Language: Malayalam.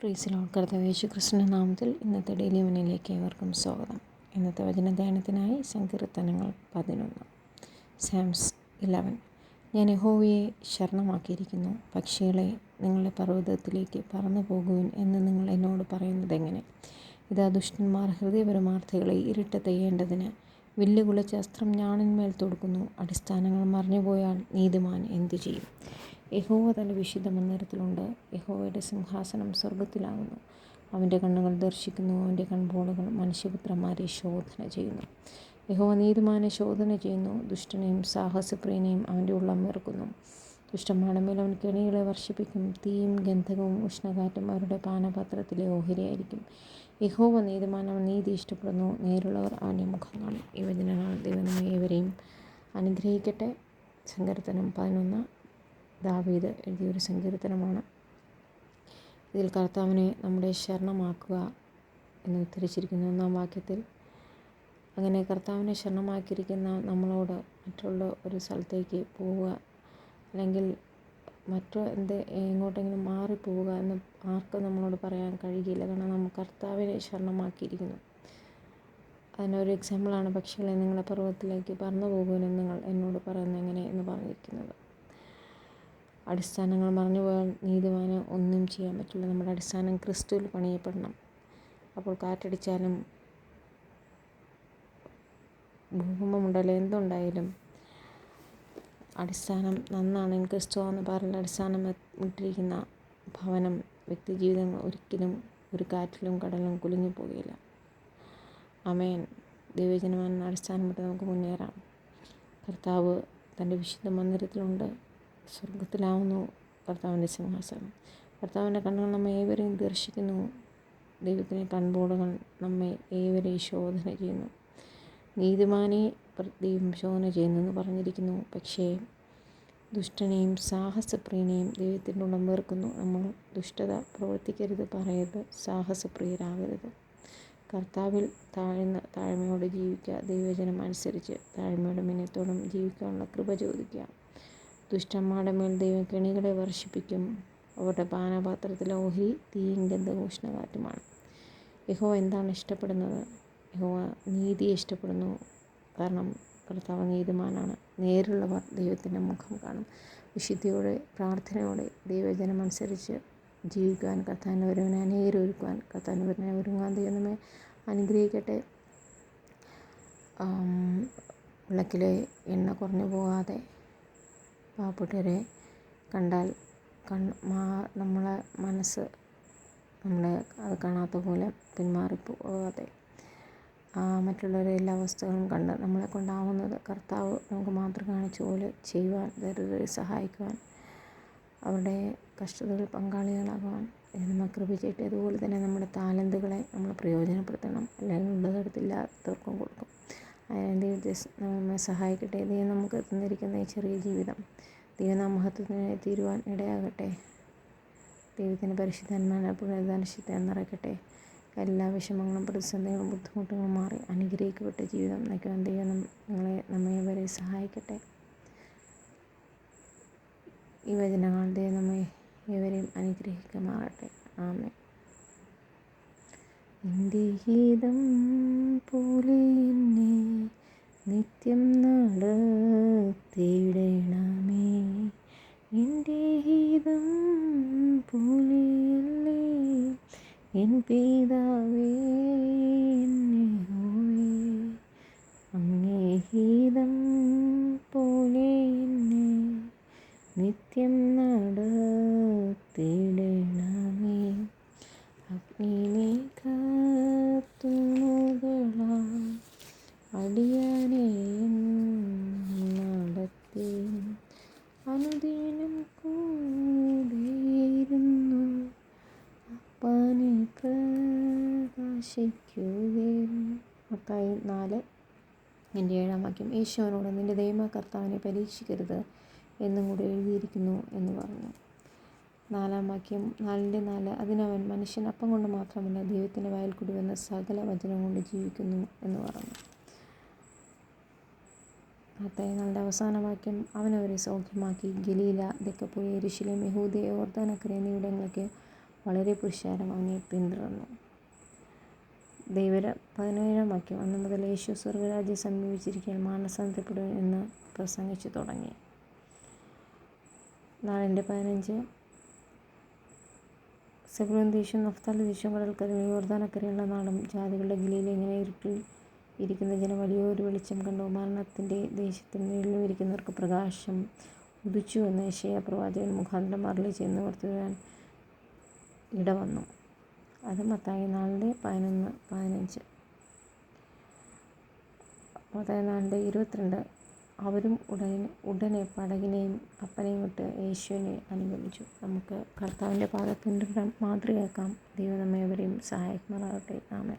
Praise Lord. കർത്താവ് യേശുക്രിസ്തുവിന്റെ നാമത്തിൽ ഇന്നത്തെ ഡെയിലി മണിയിലേക്ക് ഏവർക്കും സ്വാഗതം. ഇന്നത്തെ വചനധ്യാനത്തിനായി സങ്കീർത്തനങ്ങൾ 11. സാംസ് 11. ഞാൻ യഹോവയെ ശരണമാക്കിയിരിക്കുന്നു. പക്ഷികളെ നിങ്ങളുടെ പർവ്വതത്തിലേക്ക് പറന്നു പോകുവിൻ എന്ന് നിങ്ങൾ എന്നോട് പറയുന്നതെങ്ങനെ? ഇതാ ദുഷ്ടന്മാർ ഹൃദയപരമാർത്ഥികളെ ഇരുട്ടത്തെയ്യേണ്ടതിന് വില്ല് കുലച്ച അസ്ത്രം ഞാണിന്മേൽ തൊടുക്കുന്നു. അടിസ്ഥാനങ്ങൾ മറിഞ്ഞുപോയാൽ നീതിമാൻ എന്തു ചെയ്യും? യഹോവ തൻ്റെ വിശുദ്ധ മന്ദിരത്തിലുണ്ട്. യഹോവയുടെ സിംഹാസനം സ്വർഗത്തിലാകുന്നു. അവൻ്റെ കണ്ണുകൾ ദർശിക്കുന്നു. അവൻ്റെ കൺപോളകൾ മനുഷ്യപുത്രന്മാരെ ശോധന ചെയ്യുന്നു. യഹോവ നീതിമാനെ ശോധന ചെയ്യുന്നു. ദുഷ്ടനെയും സാഹസപ്രിയനെയും അവൻ്റെ ഉള്ളം വെറുക്കുന്നു. ദുഷ്ടന്മാരുടെ മേൽ അവൻ കെണികളെ വർഷിപ്പിക്കും. തീയും ഗന്ധകവും ഉഷ്ണകാറ്റും അവരുടെ പാനപാത്രത്തിലെ ഓഹരിയായിരിക്കും. യഹോവ നീതിമാൻ, അവൻ നീതി ഇഷ്ടപ്പെടുന്നു. നേരുള്ളവർ അവൻ്റെ മുഖം കാണും. ഈ വചനങ്ങൾ ദൈവം ഏവരെയും അനുഗ്രഹിക്കട്ടെ. സങ്കീർത്തനം 11 ദാവീദ് എഴുതിയൊരു സങ്കീർത്തനമാണ്. ഇതിൽ കർത്താവിനെ നമ്മുടെ ശരണമാക്കുക എന്ന് ഉദ്ധരിച്ചിരിക്കുന്നു 1-ാം വാക്യത്തിൽ. അങ്ങനെ കർത്താവിനെ ശരണമാക്കിയിരിക്കുന്ന നമ്മളോട് മറ്റുള്ള ഒരു സ്ഥലത്തേക്ക് പോവുക, അല്ലെങ്കിൽ എങ്ങോട്ടെങ്കിലും മാറിപ്പോവുക എന്ന് ആർക്കും നമ്മളോട് പറയാൻ കഴിയില്ല. കാരണം നമ്മൾ കർത്താവിനെ ശരണമാക്കിയിരിക്കുന്നു. അതിനൊരു എക്സാമ്പിളാണ് പക്ഷികളെ നിങ്ങളുടെ പർവ്വതത്തിലേക്ക് പറന്നു പോകുമെന്ന് നിങ്ങൾ എന്നോട് പറയുന്നത് എങ്ങനെ എന്ന് പറഞ്ഞിരിക്കുന്നത്. അടിസ്ഥാനങ്ങൾ മറിഞ്ഞു പോയാൽ നീതിമാന് ഒന്നും ചെയ്യാൻ പറ്റില്ല. നമ്മുടെ അടിസ്ഥാനം ക്രിസ്തുവിൽ പണിയപ്പെടണം. അപ്പോൾ കാറ്റടിച്ചാലും ഭൂകമ്പമുണ്ടായാലും എന്തുണ്ടായാലും അടിസ്ഥാനം നന്നാണെങ്കിൽ ക്രിസ്തുവാണെന്ന് പറഞ്ഞ അടിസ്ഥാനം ഇട്ടിരിക്കുന്ന ഭവനം, വ്യക്തി ജീവിതങ്ങൾ ഒരിക്കലും ഒരു കാറ്റിലും കടലിലും കുലുങ്ങിപ്പോകുകയില്ല. ആമേൻ. ദൈവജനമെന്ന അടിസ്ഥാനമിട്ട് നമുക്ക് മുന്നേറാം. കർത്താവ് തൻ്റെ വിശുദ്ധ മന്ദിരത്തിലുണ്ട്. സ്വർഗത്തിലാവുന്നു കർത്താവിൻ്റെ സിംഹാസനം. കർത്താവിൻ്റെ കണ്ണുകൾ നമ്മെ ഏവരെയും ദർശിക്കുന്നു. ദൈവത്തിൻ്റെ കൺപോളകൾ നമ്മെ ഏവരെയും ശോധന ചെയ്യുന്നു. നീതിമാനെ ദൈവം ശോധന ചെയ്യുന്നെന്ന് പറഞ്ഞിരിക്കുന്നു. പക്ഷേ ദുഷ്ടനെയും സാഹസപ്രിയനെയും ദൈവത്തിൻ്റെ ഉള്ളം വെറുക്കുന്നു. നമ്മൾ ദുഷ്ടത പ്രവർത്തിക്കരുത്, പറയരുത്, സാഹസപ്രിയരാകരുത്. കർത്താവിൽ താഴ്മയോടെ ജീവിക്കുക. ദൈവവചനം അനുസരിച്ച് താഴ്മയോടെ വിനയത്തോടും ജീവിക്കാനുള്ള കൃപ ചോദിക്കുക. ദുഷ്ടന്മാരുടെ മേൽ ദൈവം കെണികളെ വർഷിപ്പിക്കും. അവരുടെ പാനപാത്രത്തിലെ ഓഹരി തീയും ഗന്ധവും ഉഷ്ണകാറ്റുമാണ്. യഹോവ എന്താണ് ഇഷ്ടപ്പെടുന്നത്? യഹോവ നീതിയെ ഇഷ്ടപ്പെടുന്നു. കാരണം കർത്താവ് നീതിമാനാണ്. നേരുള്ളവർ ദൈവത്തിൻ്റെ മുഖം കാണും. വിശുദ്ധിയോടെ പ്രാർത്ഥനയോടെ ദൈവവചനം അനുസരിച്ച് ജീവിക്കുവാൻ, കർത്താവിൻ്റെ വരവിനെ അനേകരൊരുക്കുവാൻ, കർത്താവിൻ്റെ വരവിനെ ഒരുങ്ങാൻ ദൈവം നമ്മെ അനുഗ്രഹിക്കട്ടെ. വിളക്കിലെ എണ്ണ കുറഞ്ഞു പോകാതെ പാവപ്പെട്ടവരെ കണ്ടാൽ നമ്മളെ മനസ്സ് അത് കാണാത്ത പോലെ പിന്മാറിപ്പോകാതെ മറ്റുള്ളവരെ എല്ലാ വസ്തുക്കളും കണ്ട് നമ്മളെ കൊണ്ടാവുന്നത് കർത്താവ് നമുക്ക് മാതൃക കാണിച്ച പോലെ ചെയ്യുവാൻ, ദരിദ്രരെ സഹായിക്കുവാൻ, അവരുടെ കഷ്ടതകളിൽ പങ്കാളികളാകുവാൻ നമ്മൾ കൃപ ചെയ്യട്ടെ. അതുപോലെ തന്നെ നമ്മുടെ താലന്തുകളെ നമ്മൾ പ്രയോജനപ്പെടുത്തണം. അല്ലെങ്കിൽ ഉള്ളതെടുത്തില്ലാത്തവർക്കും കൊടുക്കും. അതിന് നമ്മെ സഹായിക്കട്ടെ. ദൈവം നമുക്ക് തന്നിരിക്കുന്ന ഈ ചെറിയ ജീവിതം ദൈവനാമഹത്വത്തിന് തീരുവാൻ ഇടയാകട്ടെ. ദൈവത്തിൻ്റെ പരിശുദ്ധാത്മാവിനാൽ പുനരുദ്ധാനശക്തി നിറയ്ക്കട്ടെ. എല്ലാ വിഷമങ്ങളും പ്രതിസന്ധികളും ബുദ്ധിമുട്ടുകളും മാറി അനുഗ്രഹിക്കപ്പെട്ട ജീവിതം നയിക്കുവാൻ ദൈവം നമ്മെ വരെ സഹായിക്കട്ടെ. ഈ വചനങ്ങൾ ദൈവം നമ്മെ ഏവരെയും അനുഗ്രഹിക്കുമാറട്ടെ. ആമേൻ. എൻ്റെ ഗീതം പോലെ എന്നെ നിത്യം നടത്തിയിടണമേ. എൻ്റെ ഗീതം പോലെയല്ലേ എൻ പിതാവേ യഹോവേ. അങ്ങേ ഗീതം പോലെ എന്നെ നിത്യം നടത്തിയിടണമേ. അഗ്നിയിലെ കത്തുമുകളാം അടിയാനെ നടത്തി അനുദിനം കൂടെയിരുന്നു അപ്പനെ പ്രകാശിക്കുകയും. മത്തായി 4:7 വാക്യം. യേശുവിനോട് നിന്റെ ദൈവമായ കർത്താവിനെ പരീക്ഷിക്കരുത് എന്നും കൂടെ എഴുതിയിരിക്കുന്നു എന്ന് പറഞ്ഞു. 4-ാം വാക്യം 4:4. അതിനവൻ മനുഷ്യൻ അപ്പം കൊണ്ട് മാത്രമല്ല ദൈവത്തിൻ്റെ വായിൽ കൂടി വന്ന സകല വചനം കൊണ്ട് ജീവിക്കുന്നു എന്ന് പറഞ്ഞു. മത്തായി 4 അവസാന വാക്യം. അവനവരെ സൗഖ്യമാക്കി ഗലീല, ദെക്കപ്പൊളി, യെരൂശലേം, യഹൂദയ, യോർദ്ദാനക്കരെ എന്നിവിടങ്ങളിലേക്ക് വളരെ പുരുഷാരം അവനെ പിന്തുടർന്നു. ദൈവര 17 വാക്യം. അന്നു മുതൽ യേശു സ്വർഗരാജ്യം സമീപിച്ചിരിക്കാൻ മാനസാന്തരപ്പെടും എന്ന് പ്രസംഗിച്ചു തുടങ്ങി. 4:15 സെബൂലൂൻ ദേശവും നഫ്താലി ദേശവും കടൽക്കരയും യോർദാനക്കരെയുള്ള നാടും ജാതികളുടെ ഗലീല. ഇങ്ങനെ ഇരുട്ടിൽ ഇരിക്കുന്ന ജനം വലിയൊരു വെളിച്ചം കണ്ടു. മരണത്തിൻ്റെ ദേശത്തിൽ നിഴലിൽ ഇരിക്കുന്നവർക്ക് പ്രകാശം ഉദിച്ചു എന്ന് യെശയ്യാ പ്രവാചകൻ മുഖാന്തരം അരുളിച്ചെയ്യുന്നത് നിവർത്തിവരുവാൻ ഇടവന്നു. അത് മത്തായി 4:11-15. മത്തായി 4:22. അവരും ഉടനെ പടകിനെയും കപ്പലെയും വിട്ട് യേശുവിനെ അനുഗമിച്ചു. നമുക്ക് കർത്താവിൻ്റെ പാദം പിന്തുടരാൻ മാതൃകയാക്കാം. ദൈവം നമ്മെ ഏവരെയും സഹായിക്കുമാറാകട്ടെ. ആമേൻ.